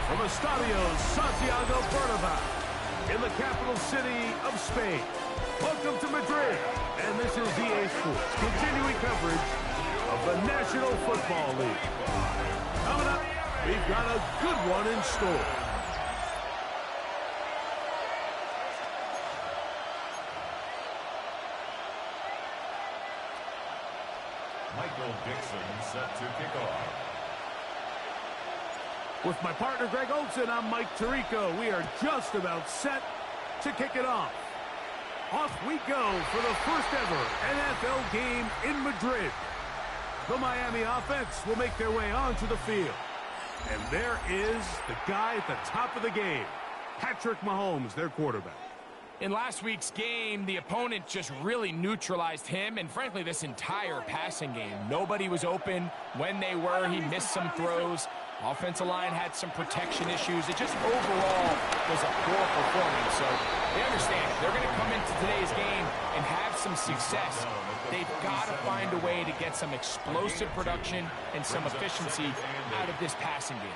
From Estadio Santiago Bernabeu in the capital city of Spain. Welcome to Madrid, and this is EA Sports, continuing coverage of the National Football League. Coming up, we've got a good one in store. Michael Dixon set to kick off. With my partner, Greg Olson, I'm Mike Tirico. We are just about set to kick it off. Off we go for the first ever NFL game in Madrid. The Miami offense will make their way onto the field. And there is the guy at the top of the game, Patrick Mahomes, their quarterback. In last week's game, the opponent just really neutralized him and, frankly, this entire passing game. Nobody was open. When they were, he missed some throws. Offensive line had some protection issues. It just overall was a poor performance. So they understand if they're going to come into today's game and have some success, they've got to find a way to get some explosive production and some efficiency out of this passing game.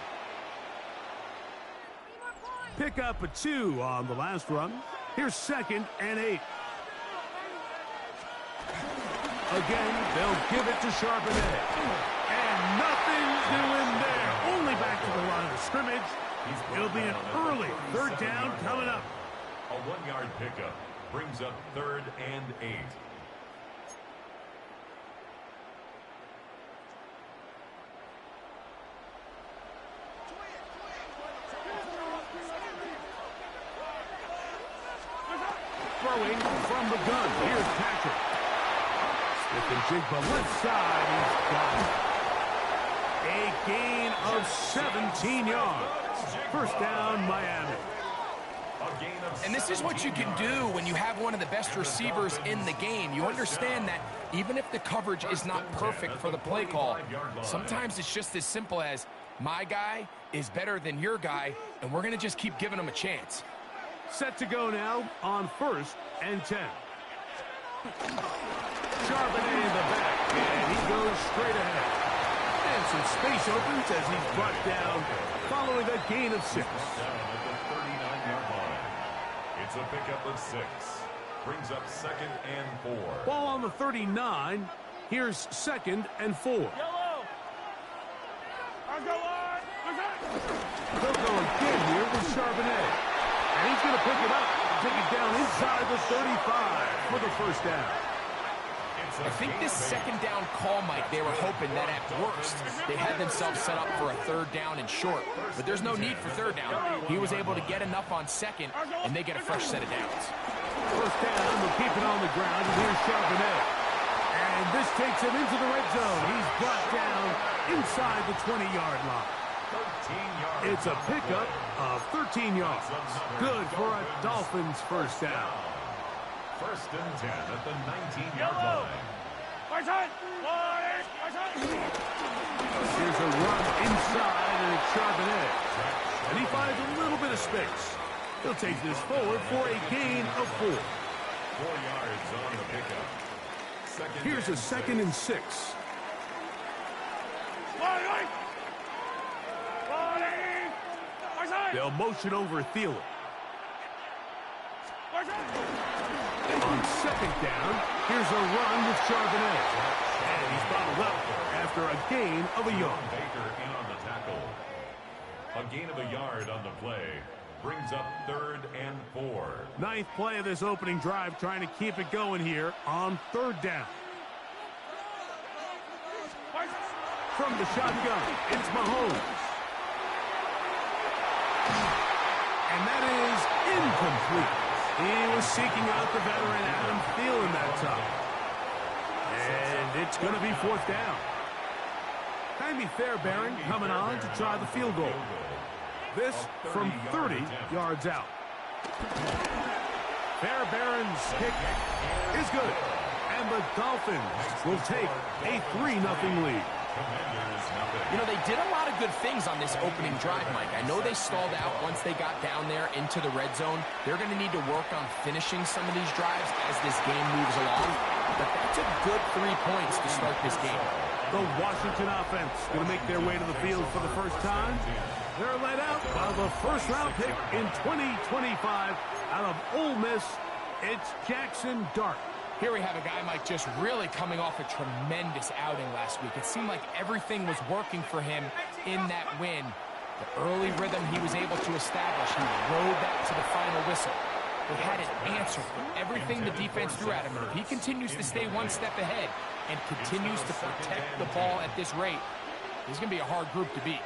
Pick up a 2 on the last run. Here's 2nd and 8. Again, they'll give it to Charbonnet. And nothing doing there. Only back to the line of scrimmage. It'll be an early 3rd down coming up. A 1-yard pickup brings up 3rd and 8. Throwing from the gun. Here's Patrick. Smith and Jigba left side. He's got it. A gain of 17 yards. 1st down, Miami. And this is what you can do when you have one of the best receivers in the game. You understand that even if the coverage is not perfect for the play call, sometimes it's just as simple as my guy is better than your guy, and we're going to just keep giving him a chance. Set to go now on 1st and 10. Charbonnet in the back, and he goes straight ahead. And some space opens as he's brought down following a gain of 6. It's a pickup of 6. Brings up 2nd and 4. Ball on the 39. Here's 2nd and 4. They'll go again here with Charbonnet. And he's going to pick it up, take it down inside the 35 for the 1st down. I think this 2nd down call, Mike, they were hoping that at worst they had themselves set up for a 3rd down and short. But there's no need for 3rd down. He was able to get enough on 2nd, and they get a fresh set of downs. 1st down, they'll keep it on the ground, and here's Charbonnet. And this takes him into the red zone. He's brought down inside the 20-yard line. It's a pickup of 13 yards. Good for a Dolphins 1st down. 1st and 10 at the 19-yard line. Here's a run inside, and it's Charbonnet. And he finds a little bit of space. He'll take this forward for a gain of 4. 4 yards on the pickup. Here's a 2nd and 6. They'll motion over Thielen. On 2nd down, here's a run with Charbonnet. And he's bottled up after a gain of a yard. Baker in on the tackle. A gain of a yard on the play. Brings up 3rd and 4. 9th play of this opening drive, trying to keep it going here on 3rd down. From the shotgun, it's Mahomes. And that is incomplete. He was seeking out the veteran Adam Thielen that time. And it's going to be 4th down. Timmy Fairbairn coming on to try the field goal. This from 30 yards out. Fairbairn's kick is good. And the Dolphins will take a 3-0 lead. Commanders, nothing. You know, they did a lot of good things on this opening drive, Mike. I know they stalled out once they got down there into the red zone. They're going to need to work on finishing some of these drives as this game moves along. But that's a good 3 points to start this game. The Washington offense going to make their way to the field for the first time. They're led out by the first-round pick in 2025 out of Ole Miss. It's Jackson Dart. Here we have a guy, Mike, just really coming off a tremendous outing last week. It seemed like everything was working for him in that win. The early rhythm he was able to establish, he rode that to the final whistle. They had an answer for everything the defense threw at him. And if he continues to stay one step ahead and continues to protect the ball at this rate, he's going to be a hard group to beat.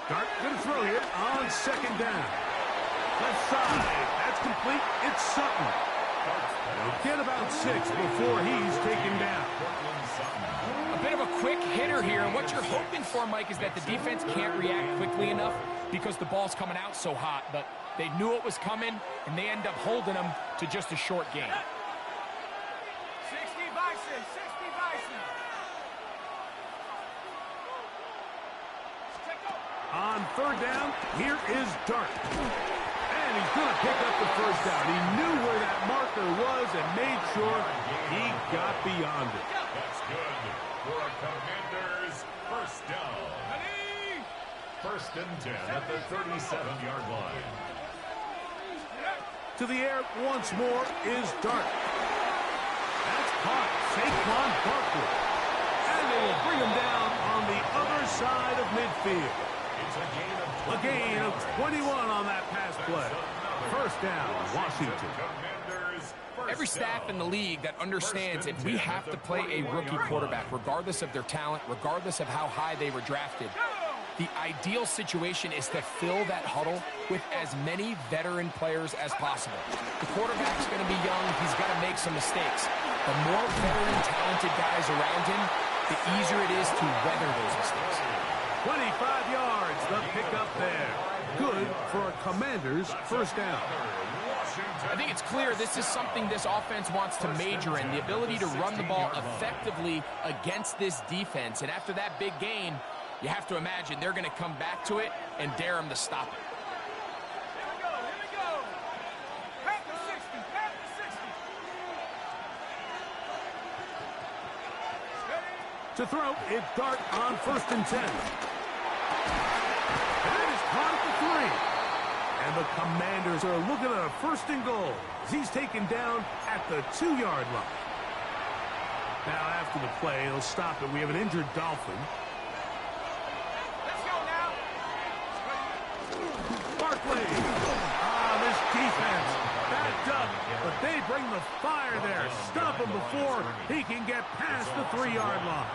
Dart going to throw here on second down. Left side. That's complete. It's Sutton. He'll get about 6 before he's taken down. A bit of a quick hitter here. And what you're hoping for, Mike, is that the defense can't react quickly enough because the ball's coming out so hot. But they knew it was coming, and they end up holding them to just a short gain. 60 Bison, 60 Bison. On third down, here is Dart. And he's going to pick up the first down. He knew where that marker was and made sure he got beyond it. That's good for a Commanders first down. First and 10 at the 37-yard line. To the air once more is Dart. That's caught. Saquon Barkley. And they will bring him down on the other side of midfield. It's A gain of 21 on that pass play. First down, Washington. Every staff in the league that understands if we have to play a rookie quarterback, regardless of their talent, regardless of how high they were drafted, the ideal situation is to fill that huddle with as many veteran players as possible. The quarterback's going to be young. He's going to make some mistakes. The more veteran, talented guys around him, the easier it is to weather those mistakes. 25 yards, the pickup there. Good for a Commanders first down. I think it's clear this is something this offense wants to major in, the ability to run the ball effectively against this defense. And after that big gain, you have to imagine they're going to come back to it and dare them to stop it. Here we go. Pack the 60, pack the 60. To throw, it's Dart on first and 10. That is caught at the 3. And the Commanders are looking at a first and goal as he's taken down at the 2-yard line. Now after the play, he'll stop it. We have an injured Dolphin. Let's go now. Barkley. This defense backed up, but they bring the fire there. Stop him before he can get past the 3-yard line.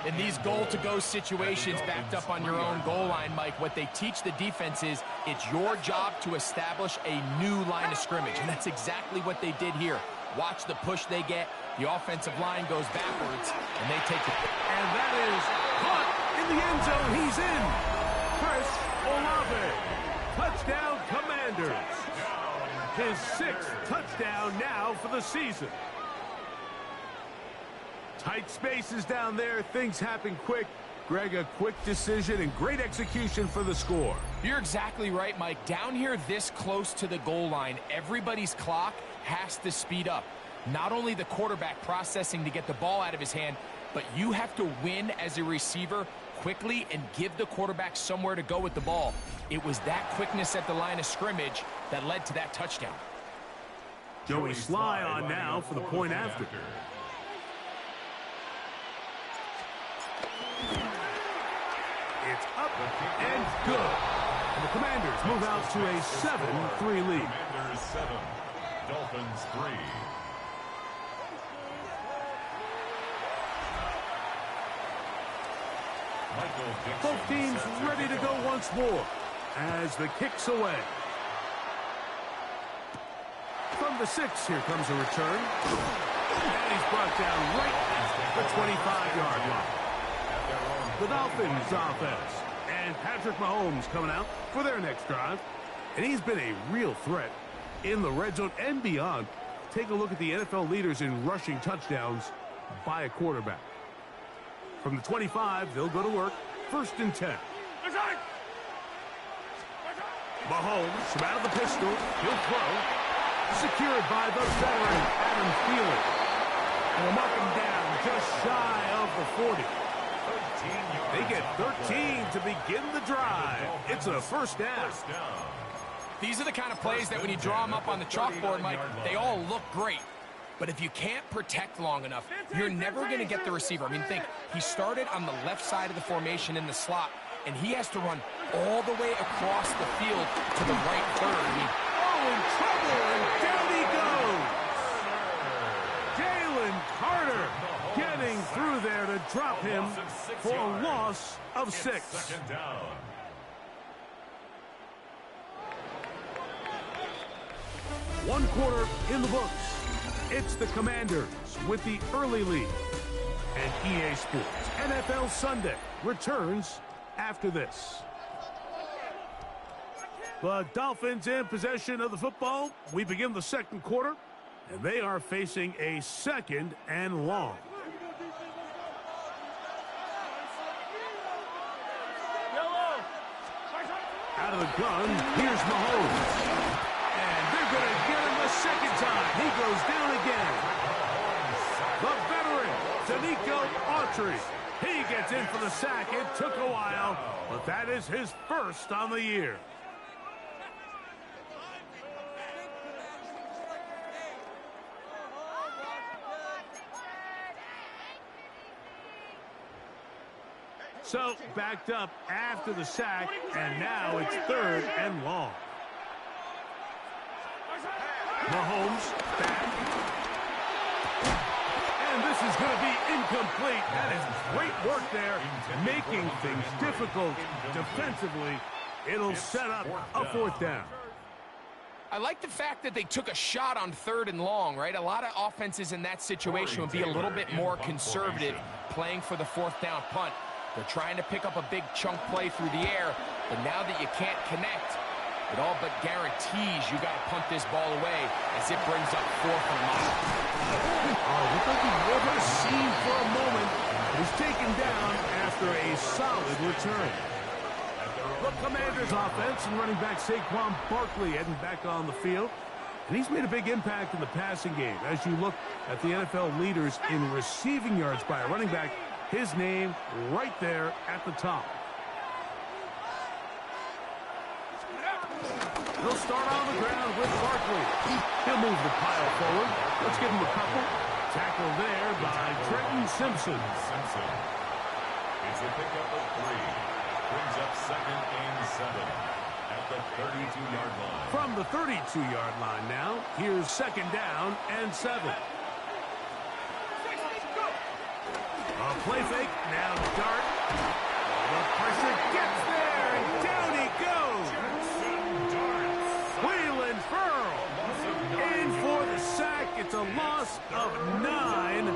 In these goal-to-go situations backed up on your own goal line, Mike, what they teach the defense is it's your job to establish a new line of scrimmage, and that's exactly what they did here. Watch the push they get. The offensive line goes backwards, and they take it. And that is caught in the end zone. He's in. Chris Olave. Touchdown, Commanders. His 6th touchdown now for the season. Tight spaces down there. Things happen quick. Greg, a quick decision and great execution for the score. You're exactly right, Mike. Down here this close to the goal line, everybody's clock has to speed up. Not only the quarterback processing to get the ball out of his hand, but you have to win as a receiver quickly and give the quarterback somewhere to go with the ball. It was that quickness at the line of scrimmage that led to that touchdown. Joey Sly on now for the point after. It's up and good. And the Commanders move out to a 7-3 lead. Commanders 7, Dolphins 3. Both teams ready to go once more as the kick's away. From the 6, here comes a return. And he's brought down right at the 25-yard line. The Dolphins offense. And Patrick Mahomes coming out for their next drive. And he's been a real threat in the red zone and beyond. Take a look at the NFL leaders in rushing touchdowns by a quarterback. From the 25, they'll go to work. 1st and 10. Mahomes from out of the pistol. He'll throw. Secured by the veteran Adam Thielen. And they'll mark him down just shy of the 40. They get 13 to begin the drive. It's a 1st down. These are the kind of plays that when you draw them up on the chalkboard, Mike, they all look great. But if you can't protect long enough, you're never going to get the receiver. I mean, think, he started on the left side of the formation in the slot, and he has to run all the way across the field to the right third. I mean, in trouble, and down he goes. Jalen Carter getting through there to drop him for a loss of 6. 2nd down. One quarter in the books. It's the Commanders with the early lead. And EA Sports NFL Sunday returns after this. The Dolphins in possession of the football. We begin the 2nd quarter, and they are facing a 2nd and long. Out of the gun, here's Mahomes. And they're going to get him the 2nd time. He goes down again. The veteran, Danico Autry. He gets in for the sack. It took a while, but that is his 1st on the year. So, backed up after the sack, and now it's 3rd and long. Mahomes back. And this is going to be incomplete. That is great work there, making things difficult defensively. It'll set up a 4th down. I like the fact that they took a shot on 3rd and long, right? A lot of offenses in that situation would be a little bit more conservative playing for the 4th down punt. They're trying to pick up a big chunk play through the air, but now that you can't connect, it all but guarantees you got to punt this ball away as it brings up 4th and long. Oh, looked like he never seen for a moment. He's taken down after a solid return. The Commanders offense and running back Saquon Barkley heading back on the field. And he's made a big impact in the passing game. As you look at the NFL leaders in receiving yards by a running back, his name right there at the top. He'll start on the ground with Barkley. He'll move the pile forward. Let's give him a couple. Tackle there by Trenton Simpson. It's a pickup of 3. Brings up 2nd and 7 at the 32-yard line. From the 32-yard line now, here's 2nd down and 7. A play fake, now Dart. The pressure gets there, and down he goes. Wheeling Furl in for the sack. It's a loss of 9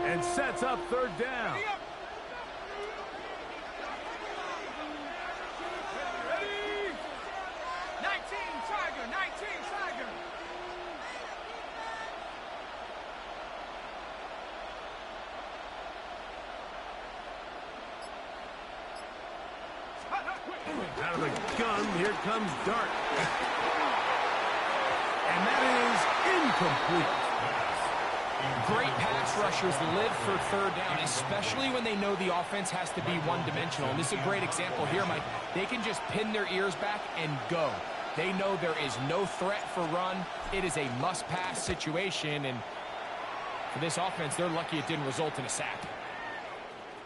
and sets up 3rd down. Ready? 19 Tiger, 19 Tiger. Out of the gun, here comes Dart. And that is incomplete. Great pass rushers live for 3rd down, especially when they know the offense has to be one-dimensional. And this is a great example here, Mike. They can just pin their ears back and go. They know there is no threat for run. It is a must-pass situation, and for this offense, they're lucky it didn't result in a sack.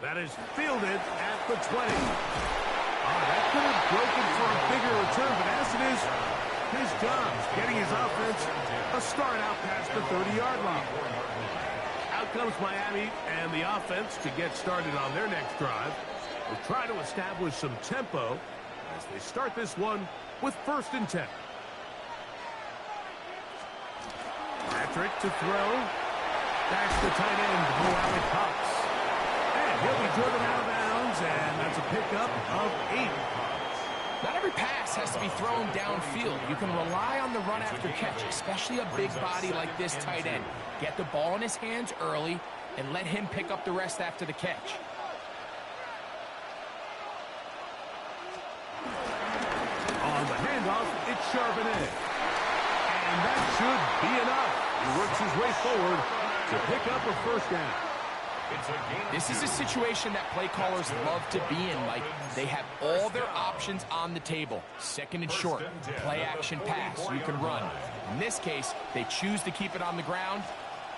That is fielded at the 20. That could have broken for a bigger return, but as it is, his job getting his offense a start out past the 30-yard line. Out comes Miami and the offense to get started on their next drive. They'll try to establish some tempo as they start this one with 1st and 10. Patrick to throw. That's the tight end, Mohamed Cox. And he'll be driven out of bounds, and that's a pickup of 8. Not every pass has to be thrown downfield. You can rely on the run after catch, especially a big body like this tight end. Get the ball in his hands early and let him pick up the rest after the catch. On the handoff, it's Charbonnet. And that should be enough. He works his way forward to pick up a first down. This is a situation that play callers love to be in, Mike. They have all their options on the table. Second and short, play action pass, you can run. In this case, they choose to keep it on the ground,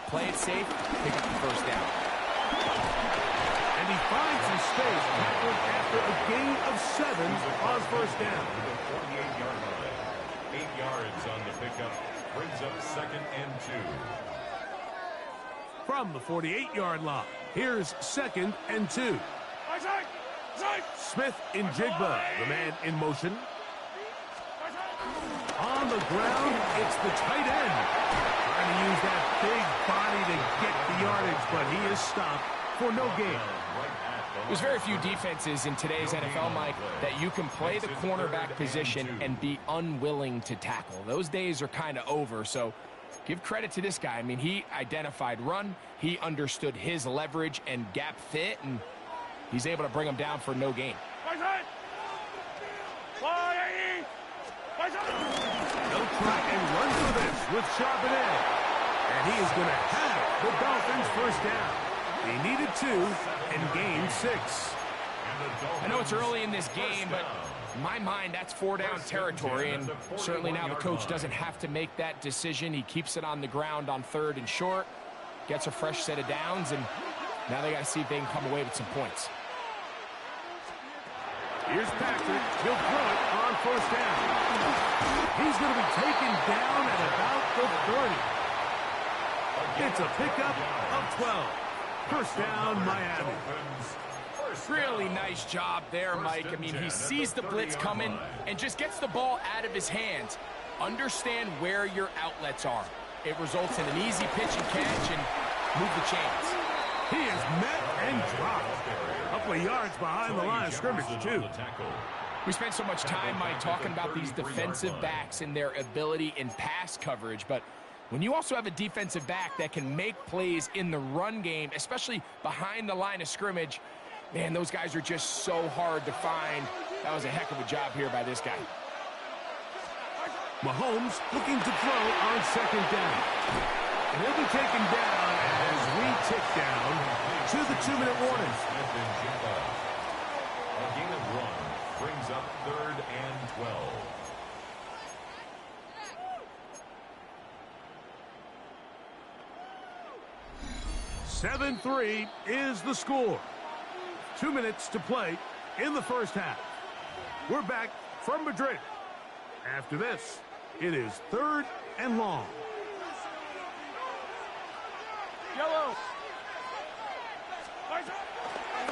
play it safe, pick up the first down. And he finds his space tackled after a gain of 7 on first down. 48-yard line. 8 yards on the pickup. Brings up 2nd and 2. From the 48-yard line, here's 2nd and 2. Smith in Jigba, the man in motion. On the ground, it's the tight end. Trying to use that big body to get the yardage, but he is stopped for no gain. There's very few defenses in today's NFL, Mike, that you can play the cornerback position and be unwilling to tackle. Those days are kind of over, so give credit to this guy. I mean, he identified run, he understood his leverage and gap fit, and he's able to bring him down for no gain. They'll try and run for this with Charbonnet. And he is going to have the Dolphins first down. He needed 2 and gained 6. I know it's early in this game, but in my mind, that's 4-down territory, and certainly now the coach doesn't have to make that decision. He keeps it on the ground on 3rd and short, gets a fresh set of downs, and now they got to see if they can come away with some points. Here's Patrick. He'll throw it on first down. He's going to be taken down at about the 30. It's a pickup of 12. First down, Miami. Really nice job there, Mike. I mean, he sees the blitz coming and just gets the ball out of his hands. Understand where your outlets are. It results in an easy pitch and catch and move the chains. He is met and dropped. A couple of yards behind the line of scrimmage, too. We spent so much time, Mike, talking about these defensive backs and their ability in pass coverage, but when you also have a defensive back that can make plays in the run game, especially behind the line of scrimmage, man, those guys are just so hard to find. That was a heck of a job here by this guy. Mahomes looking to throw on 2nd down. And he'll be taken down as we tick down to the 2-minute warning. A gain of 1 brings up 3rd and 12. 7-3 is the score. 2 minutes to play in the first half. We're back from Madrid. After this, it is 3rd and long. Yellow.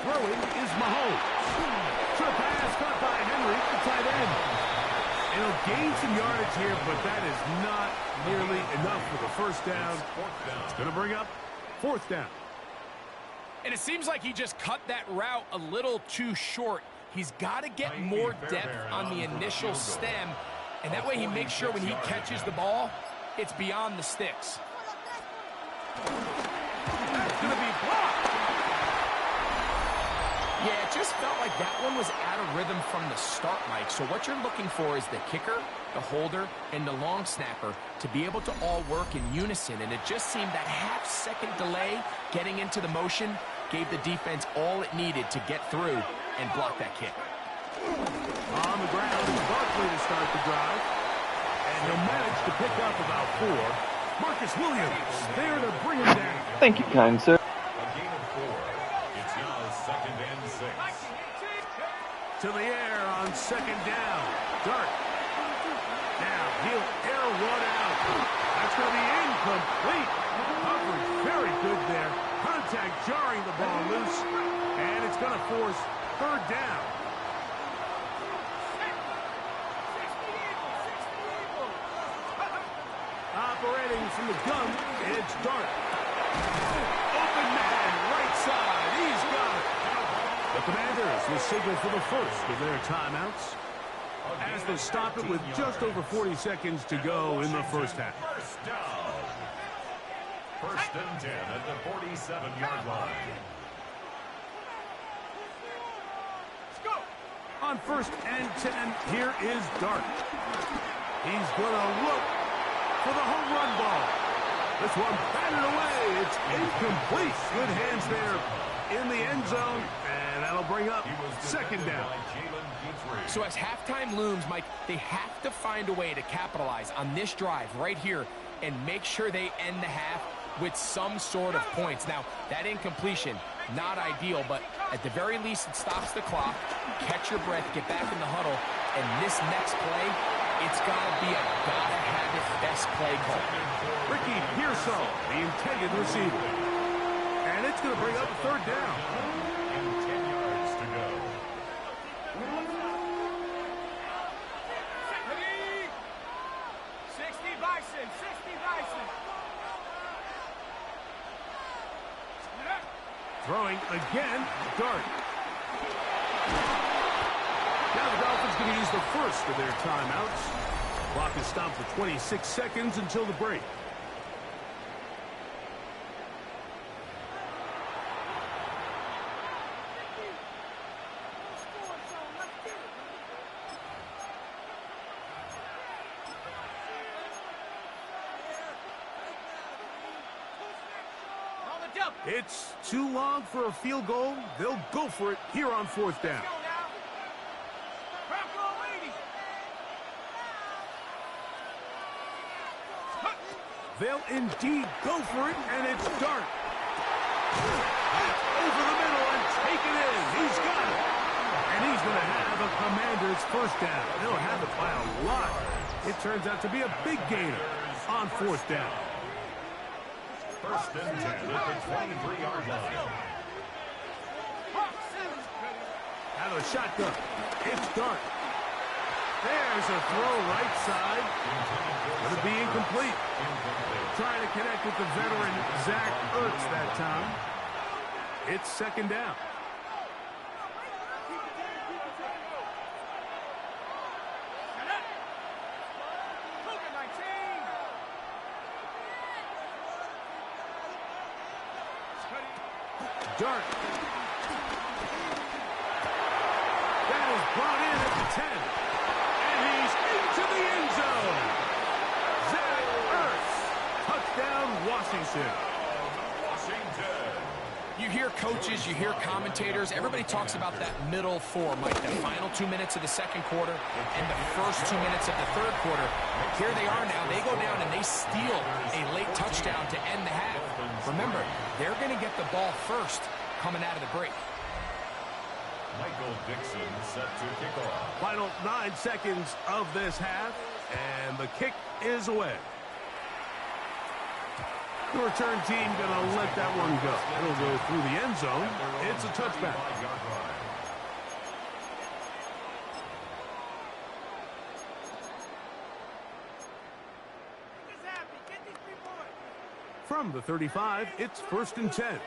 Throwing is Mahomes. Short pass caught by Henry, the tight end. And he'll gain some yardage here, but that is not nearly enough for the first down. It's going to bring up 4th down. And it seems like he just cut that route a little too short. He's got to get more depth on the initial stem, and that way he makes sure when he catches the ball, it's beyond the sticks. That's going to be blocked. Yeah, it just felt like that one was out of rhythm from the start, Mike. So what you're looking for is the kicker, the holder, and the long snapper to be able to all work in unison. And it just seemed that half-second delay getting into the motion gave the defense all it needed to get through and block that kick. On the ground is Barkley to start the drive. And he'll manage to pick up about 4. Marcus Williams there to bring him down. Thank you, kind sir. A gain of 4. It's now 2nd and 6. To the air on 2nd down. Dart. Now he'll air one out. That's going to be incomplete. Coverage very good there. Contact jarring the ball loose. And it's going to force 3rd down. Operating from the gun, it's Dart. Open man, right side. He's got it. The Commanders will signal for the first of their timeouts. as they stop it with just over 40 seconds to go in the first half. First down. First and 10 at the 47-yard line. Let's go. On first and 10, here is Dart. He's going to look for the home run ball. This one batted away. It's incomplete. Good hands there in the end zone, and that'll bring up second down. So as halftime looms, Mike, they have to find a way to capitalize on this drive right here and make sure they end the half with some sort of points. Now, that incompletion, not ideal, but at the very least, it stops the clock. Catch your breath, get back in the huddle, and this next play, it's got to be a gotta-have-it best play call. Ricky Pearsall, the intended receiver. And it's going to bring up a third down. And 10 yards to go. Ready? 60 Bison, 60 Bison. Throwing again, Dart. Now the Dolphins going to use the first of their timeouts. Clock is stopped for 26 seconds until the break. It's too long for a field goal. They'll go for it here on fourth down. They'll indeed go for it, and it's Dart. Over the middle and take it in. He's got it. And he's going to have a Commander's first down. They'll have it by a lot. It turns out to be a big gainer on fourth down. First and 10 at the 23-yard line. Out of the shotgun. It's Dart. There's a throw right side. Going to be incomplete. Trying to connect with the veteran Zach Ertz that time. It's second down. Dart. That is brought in at the 10. And he's into the end zone. Zach Ertz. Touchdown, Washington. You hear coaches, you hear commentators, everybody talks about that middle four, Mike, the final 2 minutes of the second quarter and the first 2 minutes of the third quarter. Here they are now. They go down and they steal a late touchdown to end the half. Remember, they're going to get the ball first coming out of the break. Michael Dixon set to kick off. Final 9 seconds of this half, and the kick is away. The return team going to let that one go. It'll go through the end zone. It's a touchback. From the 35, it's first and 10.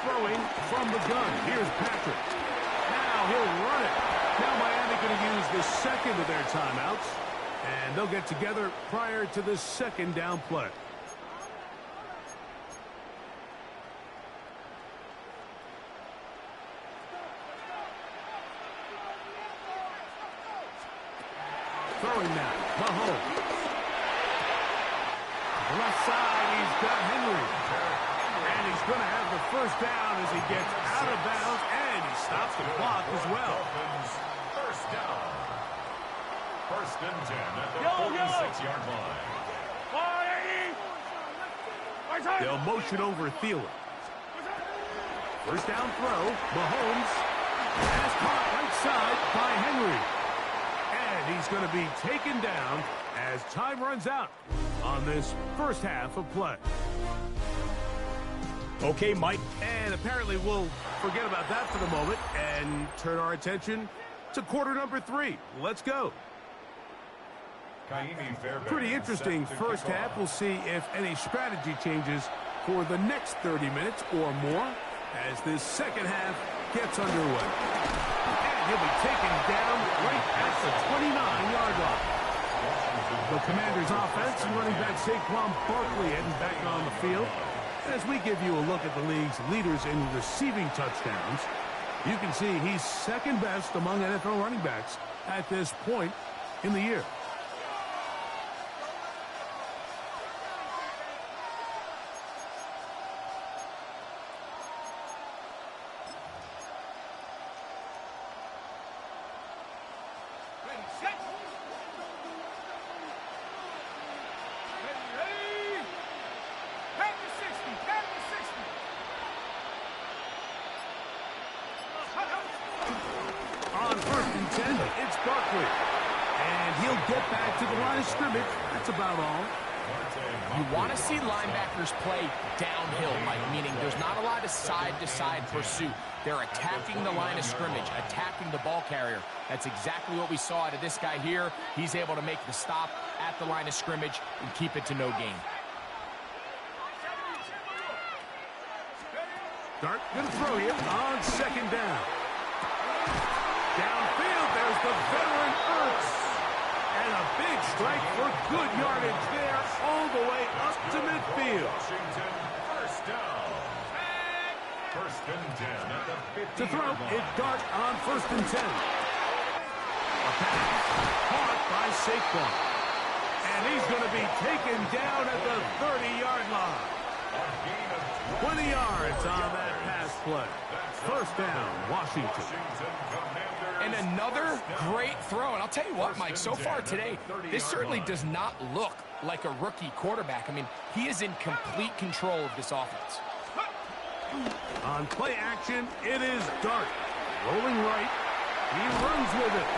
Throwing from the gun. Here's Patrick. Now he'll run it. Now Miami going to use the second of their timeouts. And they'll get together prior to the second down play. Throwing now, Mahomes. Left side, he's got Henry. And he's going to have the first down as he gets out of bounds, and he stops the clock as well. First down. First and 10 at the 46-yard line. They'll motion over Thielen. First down throw, Mahomes. Has caught right side by Henry. And he's going to be taken down as time runs out on this first half of play. Okay, Mike. And apparently we'll forget about that for the moment and turn our attention to quarter number 3. Let's go. Pretty interesting first half. We'll see if any strategy changes for the next 30 minutes or more. as this second half gets underway. And he'll be taken down right at the 29-yard line. The Commanders' offense and running back Saquon Barkley heading back on the field. As we give you a look at the league's leaders in receiving touchdowns, you can see he's second best among NFL running backs at this point in the year. On 1st and 10, it's Barkley. And he'll get back to the line of scrimmage. That's about all. You want to see linebackers play downhill, Mike, meaning there's not a lot of side-to-side pursuit. They're attacking the line of scrimmage, attacking the ball carrier. That's exactly what we saw out of this guy here. He's able to make the stop at the line of scrimmage and keep it to no gain. Dart going to throw you on 2nd down. Downfield, there's the veteran Ertz. And a big strike for good yardage there all the way up to midfield. Washington, first down. 1st and 10 at the 50. To throw, it's Dart on 1st and 10. A pass caught by Saquon. And he's going to be taken down at the 30-yard line. 20 yards on that pass play. 1st down, Washington. And another great throw. And I'll tell you what, Mike, so far today, this certainly does not look like a rookie quarterback. I mean, he is in complete control of this offense. On play action, it is Dart. Rolling right. He runs with it.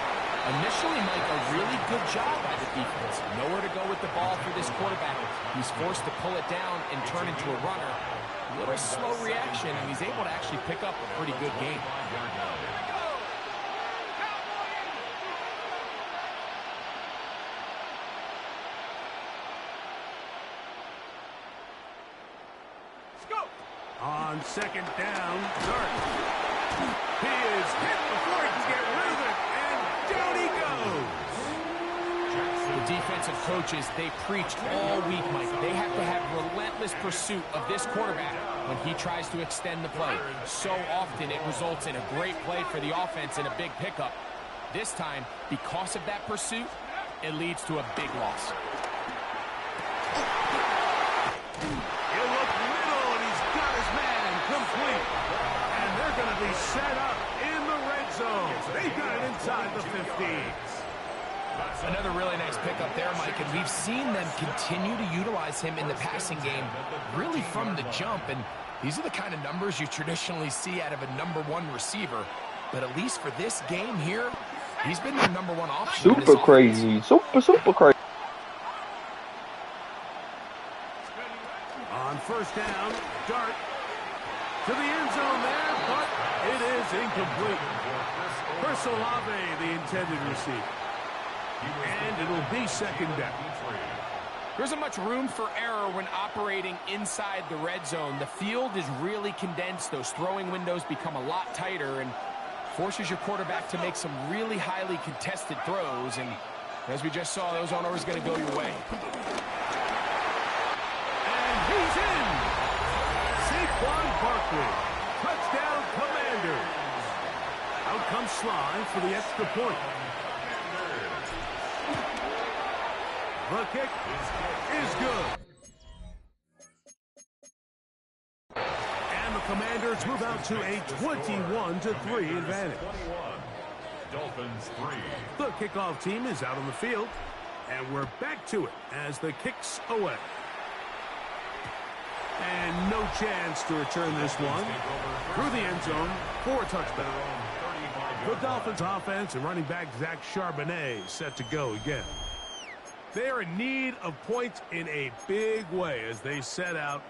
Initially, Mike, a really good job by the defense. Nowhere to go with the ball for this quarterback. He's forced to pull it down and turn into a runner. A little slow reaction, and he's able to actually pick up a pretty good game. On 2nd down, Dart. He is hit before he can get rid of it, and down he goes. The defensive coaches, they preached all week, Mike. They have to have relentless pursuit of this quarterback when he tries to extend the play. So often it results in a great play for the offense and a big pickup. This time, because of that pursuit, it leads to a big loss. Complete. And they're going to be set up in the red zone. They got it inside the 15. Another really nice pickup there, Mike, and we've seen them continue to utilize him in the passing game really from the jump, and these are the kind of numbers you traditionally see out of a #1 receiver, but at least for this game here, he's been their #1 option. Super crazy. Super crazy. On 1st down, Dart to the end zone there, but it is incomplete. Chris Olave, the intended receiver. And it'll be 2nd down. There isn't much room for error when operating inside the red zone. The field is really condensed. Those throwing windows become a lot tighter and forces your quarterback to make some really highly contested throws. And as we just saw, those aren't always going to go your way. And he's in. Saquon Barkley. Touchdown, Commanders. Out comes Sly for the extra point. The kick is good. And the Commanders move out to a 21-3 advantage. Dolphins 3. The kickoff team is out on the field, and we're back to it as the kick's away. And no chance to return this one through the end zone for a touchdown. The Dolphins offense and running back Zach Charbonnet set to go again. They are in need of points in a big way as they set out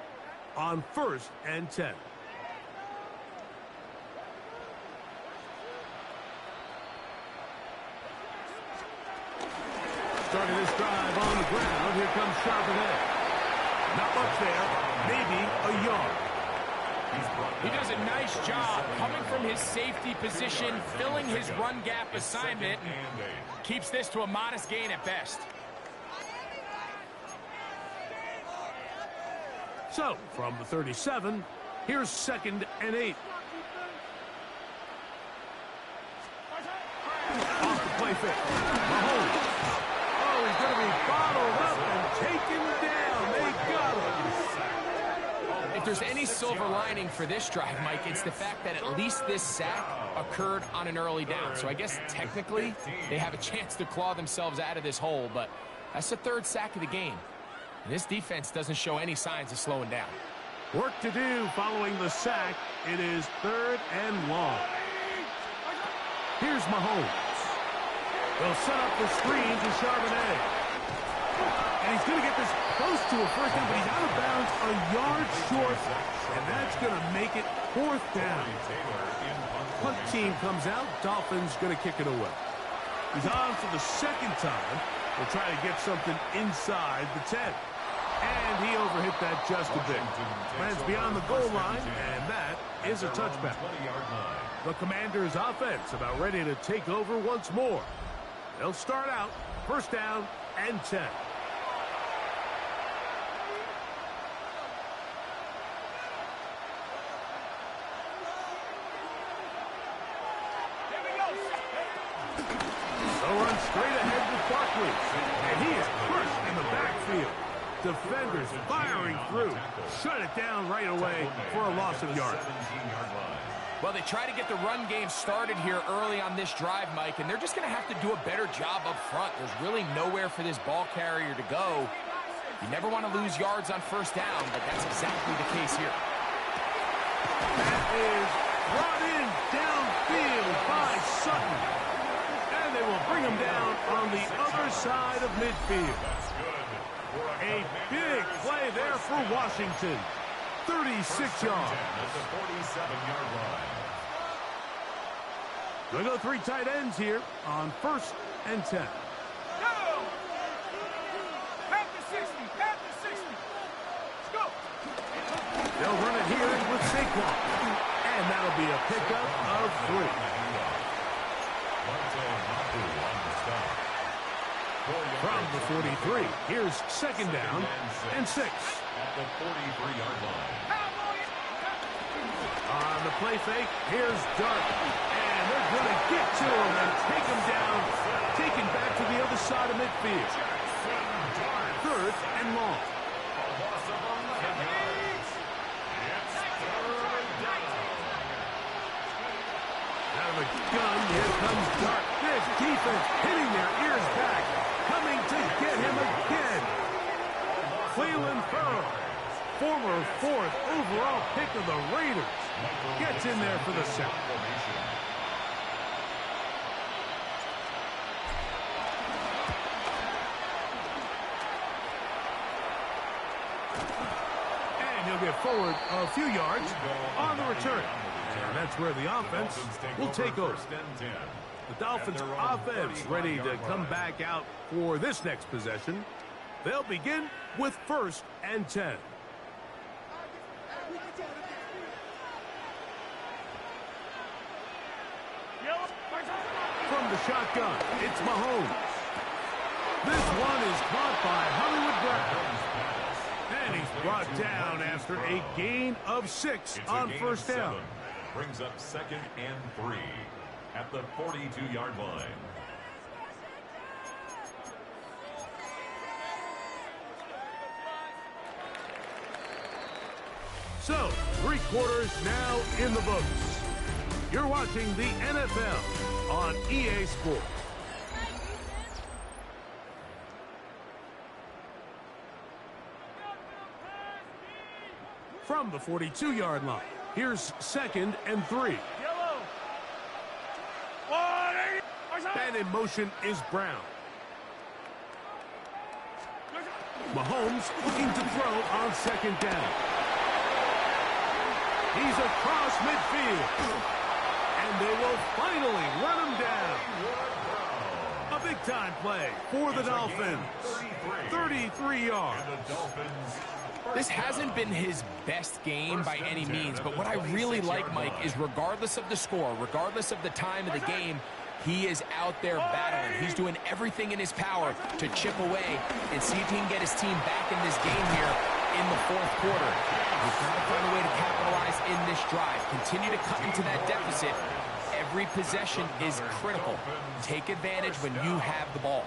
on 1st and 10. Starting this drive on the ground, here comes Charbonnet. Not much there, maybe a yard. He does a nice job coming from his safety position, filling his run gap assignment, and keeps this to a modest gain at best. So, from the 37, here's 2nd and 8. Off the play fake. Mahomes. Oh, he's going to be bottled up and taken down. They got him. If there's any silver lining for this drive, Mike, it's the fact that at least this sack occurred on an early down. So I guess technically they have a chance to claw themselves out of this hole, but that's the 3rd sack of the game. And this defense doesn't show any signs of slowing down. Work to do following the sack. It is 3rd and long. Here's Mahomes. They'll set up the screen to Charbonnet. And he's going to get this close to a first down, but he's out of bounds a yard short, and that's going to make it 4th down. Punt team comes out. Dolphins going to kick it away. He's on for the 2nd time. We'll try to get something inside the 10. And he overhit that just a bit. Lands beyond the goal line, and that is a touchback. The Commanders' offense about ready to take over once more. They'll start out 1st down and 10. So run straight ahead with Barkley. And he is crushed in the backfield. Defenders firing through. Shut it down right away for a loss of yards. Well, they try to get the run game started here early on this drive, Mike, and they're just going to have to do a better job up front. There's really nowhere for this ball carrier to go. You never want to lose yards on 1st down, but that's exactly the case here. That is brought in downfield by Sutton. And they will bring him down on the other side of midfield. A big play there for Washington. 36 yards. We'll go 3 tight ends here on 1st and 10. Go! Pat the 60, pat the 60. Let's go. They'll run it here with Saquon. And that'll be a pickup of 3. From the 43, here's 2nd down and 6. At the 43-yard line. On the play fake, here's Dart. And they're going to get to him and take him down, taken back to the other side of midfield. 3rd and long. Out of a gun, here comes Dart. This defense hitting their ears back, coming to get him again. Cleveland Farrell, former 4th overall pick of the Raiders, gets in there for the sack. And he'll get forward a few yards on the return. And that's where the offense will take over. The Dolphins offense ready to come back out for this next possession. They'll begin with 1st and 10. From the shotgun, it's Mahomes. This one is caught by Hollywood Brown. And he's brought down after a gain of 6 on 1st down. Brings up 2nd and 3 at the 42-yard line. So, 3 quarters now in the books. You're watching the NFL on EA Sports. From the 42-yard line, here's 2nd and 3. And in motion is Brown. Mahomes looking to throw on 2nd down. He's across midfield. And they will finally run him down. A big-time play for the Dolphins. 33 yards. And the Dolphins This hasn't been his best game by any means, but what I really like, Mike, is regardless of the score, regardless of the time of the game, he is out there battling. He's doing everything in his power to chip away and see if he can get his team back in this game here in the fourth quarter. He's got to find a way to capitalize in this drive. Continue to cut into that deficit. Every possession is critical. Take advantage when you have the ball.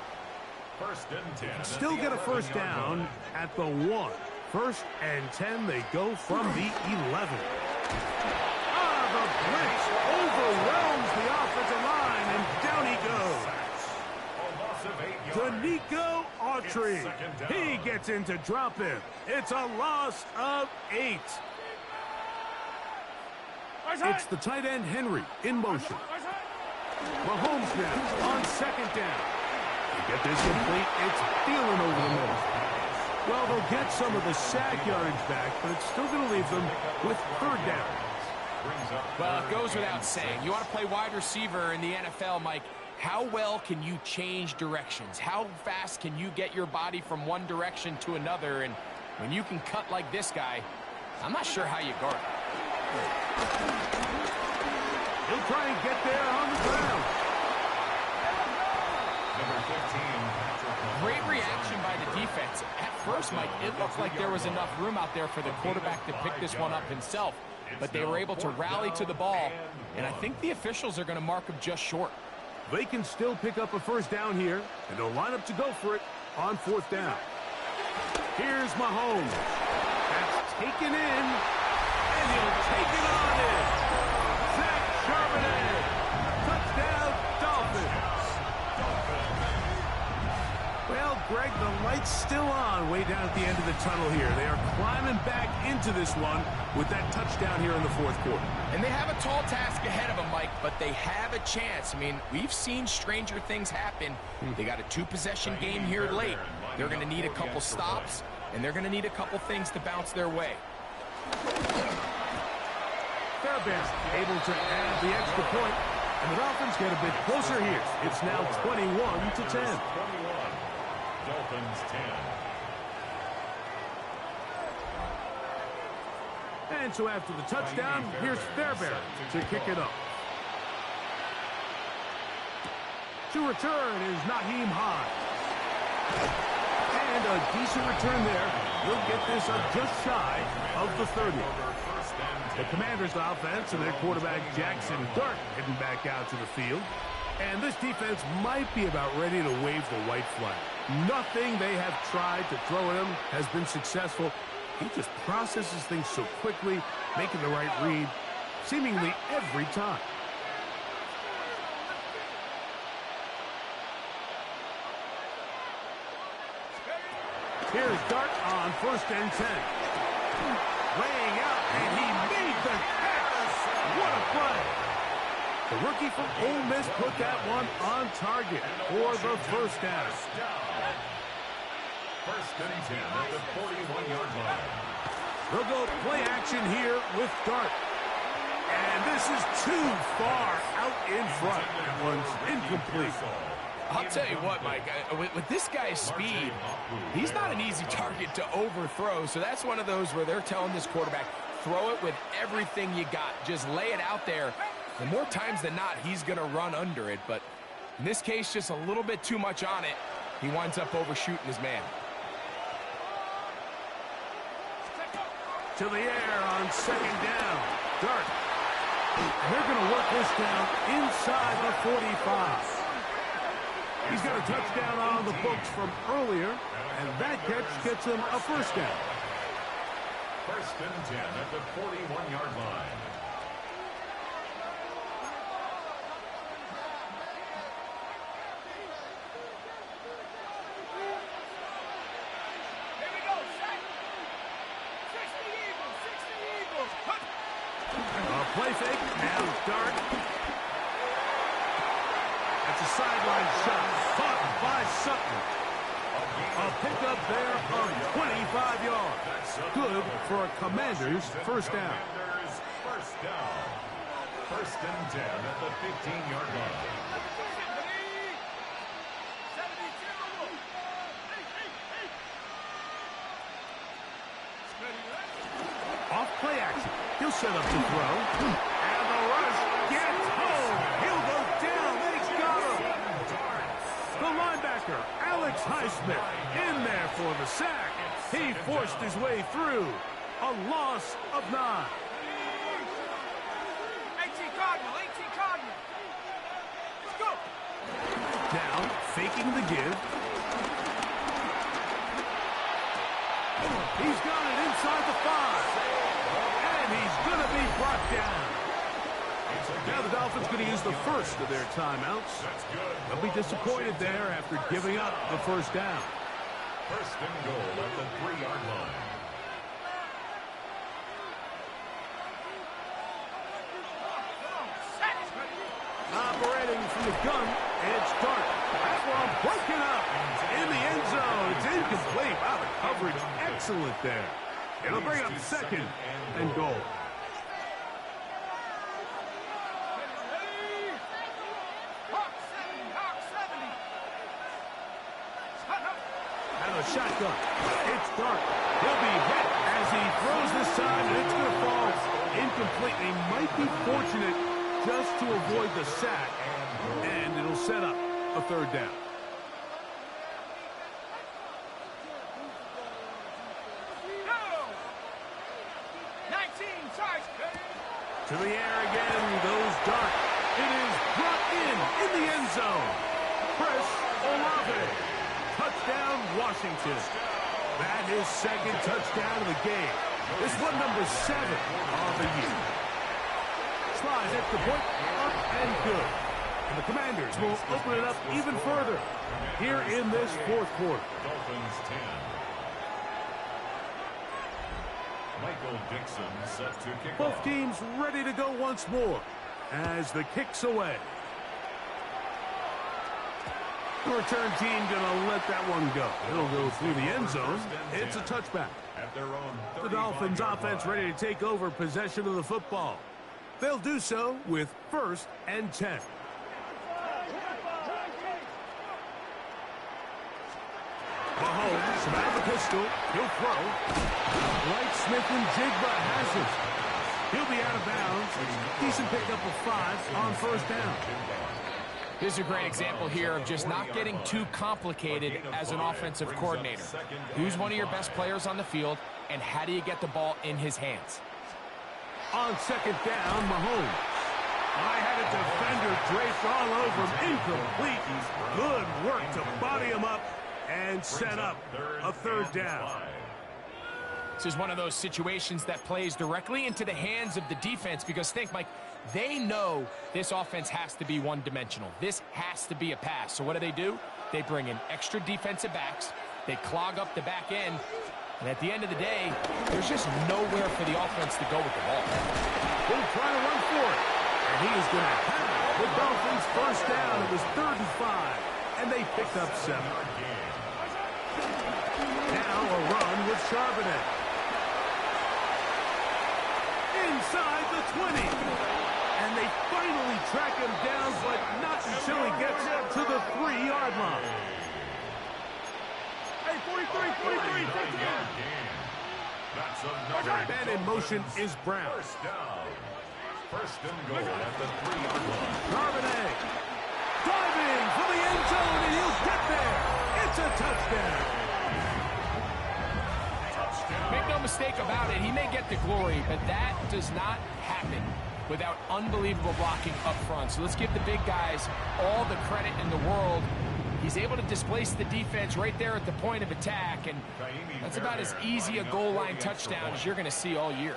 Still get a first down at the 1. 1st and 10, they go from the 11. The blitz overwhelms the offensive line, and down he goes. Danico Autry. He gets into drop in. It's a loss of 8. It's the tight end Henry in motion. Mahomes now on 2nd down. To get this complete, it's Thielen over the middle. Well, they'll get some of the sack yardage back, but it's still going to leave them with 3rd down. Well, it goes without saying. You want to play wide receiver in the NFL, Mike. How well can you change directions? How fast can you get your body from one direction to another? And when you can cut like this guy, I'm not sure how you guard. He'll try and get there on the ground. Great reaction by the defense. At first, Mike, it looked like there was enough room out there for the quarterback to pick this one up himself. But they were able to rally to the ball, and I think the officials are going to mark him just short. They can still pick up a first down here, and they'll line up to go for it on 4th down. Here's Mahomes. That's taken in, and he'll take it on in. Zach Charbonnet. Touchdown, Dolphins. Well, Greg, the light's still on way down at the end of the tunnel here. They are climbing back into this one with that touchdown here in the 4th quarter. And they have a tall task ahead of them, Mike, but they have a chance. I mean, we've seen stranger things happen. They got a 2-possession game here late. They're going to need a couple stops, and they're going to need a couple things to bounce their way. Fairbairn able to add the extra point, and the Dolphins get a bit closer here. It's now 21-10. Dolphins 10. And so after the touchdown, here's Fairbairn to kick it up. To return is Naheem High. And a decent return there. He'll get this up just shy of the 30. The Commanders' offense and their quarterback Jackson Dart heading back out to the field. And this defense might be about ready to wave the white flag. Nothing they have tried to throw at him has been successful. He just processes things so quickly, making the right read seemingly every time. Here's Dart on 1st and 10. Laying out, and he made the catch. What a play. The rookie from Ole Miss put that one on target for the first down. 1st and 10 at the 41-yard line. They'll go play action here with Dart. And this is too far out in front. That one's incomplete. I'll tell you what, Mike, with this guy's speed, he's not an easy target to overthrow. So that's one of those where they're telling this quarterback, throw it with everything you got. Just lay it out there. And more times than not, he's going to run under it. But in this case, just a little bit too much on it. He winds up overshooting his man. To the air on 2nd down. Dart. And they're going to work this down inside the 45. He's got a touchdown on the books from earlier, and that catch gets him a first down. 1st and 10 at the 41-yard line. Here we go, set. 60 Eagles. A play fake, now Dart. That's a sideline shot, caught by Sutton. A pickup there of 25 yards. Good for a Commanders first down. 1st and 10 at the 15-yard line. 72. He'll set up to throw. And the rush gets home. He'll go down. They got him. The linebacker, Alex Highsmith, in there for the sack. He forced his way through. A loss of 9. 18 Cardinal, 18 Cardinal. Let's go. Now, faking the give. He's got it inside the 5. And he's going to be brought down. Now the Dolphins going to use the first of their timeouts. They'll be disappointed there after giving up the first down. First and goal at the 3-yard line. Operating from the gun, it's Dart. That one broken up in the end zone. It's incomplete. Wow, the coverage excellent there. It'll bring up second and goal. And a shotgun. It's Dart. He'll be hit as he throws this time, and it's going to fall incomplete. He might be fortunate just to avoid the sack, and it'll set up a third down. To the air again goes Dart. It is brought in the end zone. Chris Olave. Touchdown, Washington. That is second touchdown of the game. This one number 7 on the year. Slides at the point, up and good. And the Commanders will open it up even further here in this fourth quarter. Dolphins 10. Michael Dixon set to kick Both off. teams ready to go once more as the kick's away. The return team gonna let that one go. It'll go through the end zone. It's a touchback. At their own The Dolphins 35-yard offense line. ready to take over possession of the football. They'll do so with 1st and 10. Mahomes out of the pistol. He'll throw. White, Smith, and Jigba has it. He'll be out of bounds. Decent pickup of 5 on first down. This is a great example here of just not getting too complicated as an offensive coordinator. Who's one of your best players on the field, and how do you get the ball in his hands? On second down, Mahomes. I had a defender draped all over him. Incomplete. Good work to body him up and set up a third down. This is one of those situations that plays directly into the hands of the defense because think, Mike, they know this offense has to be one-dimensional. This has to be a pass. So what do? They bring in extra defensive backs. They clog up the back end. And at the end of the day, there's just nowhere for the offense to go with the ball. He'll try to run for it. And he is going to have the Dolphins first down. It was 3rd and 5. And they picked up 7. Now a run with Charbonnet. Inside the 20. And they finally track him down, but not until he gets to the 3-yard line. Hey, 43, 15. That's another Man in motion is Brown. first down. First and goal at the 3-yard line. Charbonnet diving for the end zone, and he'll get there. It's a touchdown. Make no mistake about it, he may get the glory, but that does not happen without unbelievable blocking up front. So let's give the big guys all the credit in the world. He's able to displace the defense right there at the point of attack, and that's about as easy a goal line touchdown as you're going to see all year.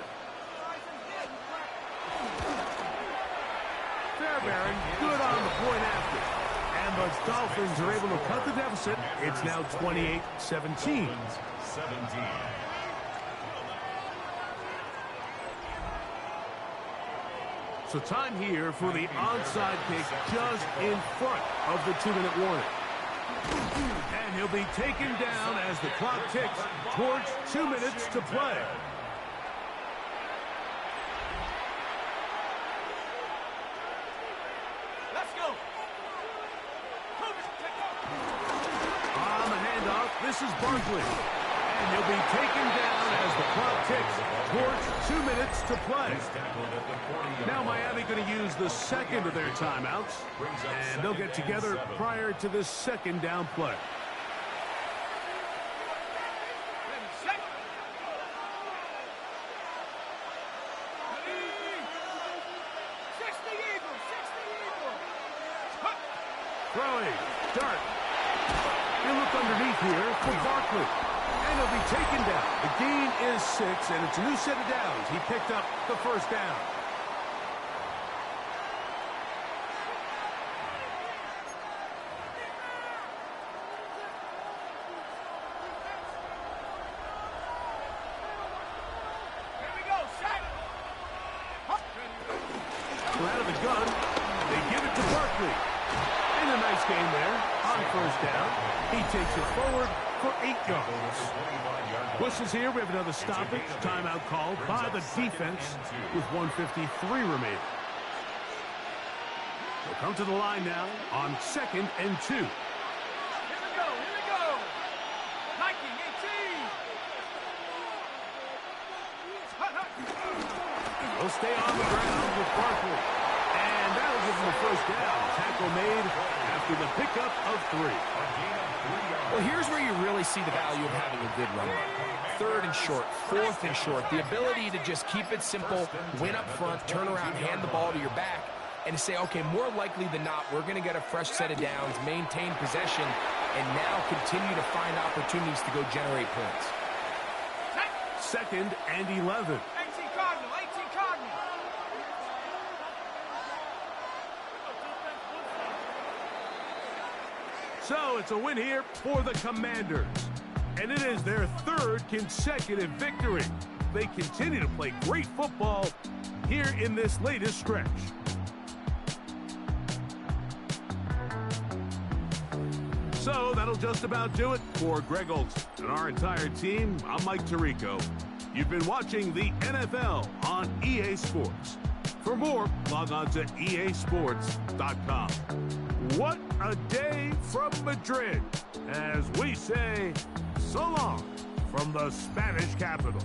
Fairbairn good on the point after. And the Dolphins are able to cut the deficit. It's now 28-17. 17. So time here for the onside kick just in front of the 2-minute warning. And he'll be taken down as the clock ticks towards 2 minutes to play. Let's go. On the handoff, this is Barkley. And he'll be taken down as the clock ticks towards 2 minutes to play. Now Miami going to use the second of their timeouts, and they'll get together prior to the second down play. Throwing, dart. He'll look underneath here for Barkley. And he'll be taken down. The gain is 6, and it's a new set of downs. He picked up the first down. Here we go, set. We're out of the gun. They give it to Barkley. And a nice gain there on first down. He takes it forward for 8 yards. Whistles here. We have another stoppage. Timeout called by the defense with 1:53 remaining. We'll come to the line now on 2nd and 2. Here we go, here we go. Nike, 18. He'll stay on the ground with Barkley. And that'll give him the first down. Tackle made after the pickup of 3. Well, here's where you really see the value of having a good run line. 3rd and short, 4th and short. The ability to just keep it simple, win up front, turn around, hand the ball to your back, and say, okay, more likely than not, we're going to get a fresh set of downs, maintain possession, and now continue to find opportunities to go generate points. 2nd and 11. 18 Cardinal, 18 Cardinal. So it's a win here for the Commanders. And it is their 3rd consecutive victory. They continue to play great football here in this latest stretch. So that'll just about do it for Greg Olson and our entire team. I'm Mike Tirico. You've been watching the NFL on EA Sports. For more, log on to easports.com. What a day from Madrid, as we say so long from the Spanish capital.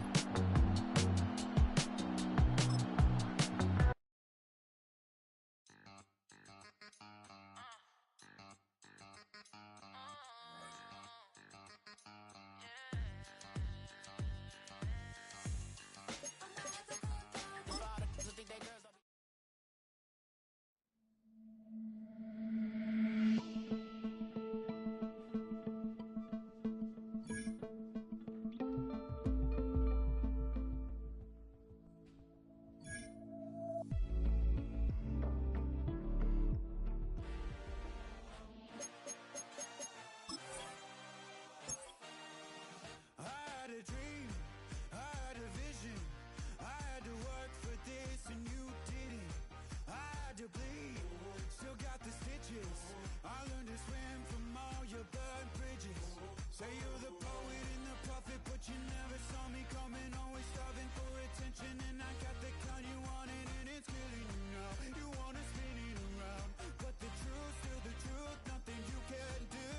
Say you're the poet and the prophet, but you never saw me coming. Always starving for attention, and I got the kind you wanted, and it's killing you now. You wanna spin it around, but the truth's still the truth. Nothing you can do.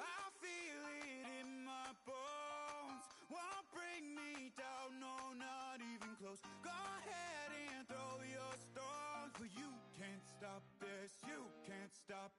I feel it in my bones. Won't bring me down, no, not even close. Go ahead and throw your stones, but you can't stop this. You can't stop